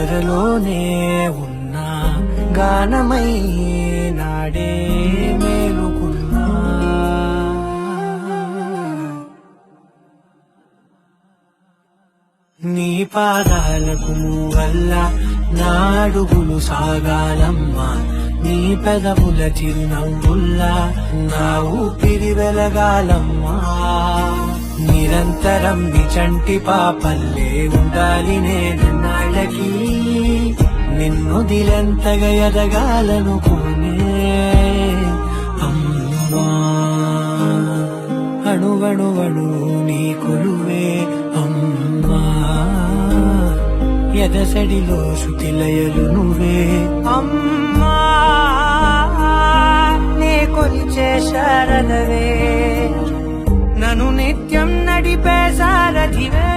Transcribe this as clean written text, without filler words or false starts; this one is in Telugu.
నిద్రలోనే ఉన్నా గానమై నాడే మేలుకున్నా. నీ పాదాలకు వల్ల నా అడుగులు సాగాలమ్మా, నీ పెదవుల చిరునవ్వుల్లా నా ఊపిరి వెలగాలమ్మా. నిరంతరం నీ చంటి పాపల్లే ఉండాలి నేను నాళ్ళకి, నిన్నొదిలెంతగా ఎదగాలనుకునే అమ్మా. అణువణువణు నీ కొలువే అమ్మా, ఎదసడిలో శృతిలయలు నువ్వే అమ్మా. నే కొలిచే శారదవే, నన్ను నిత్యం నడిపే సారథివే.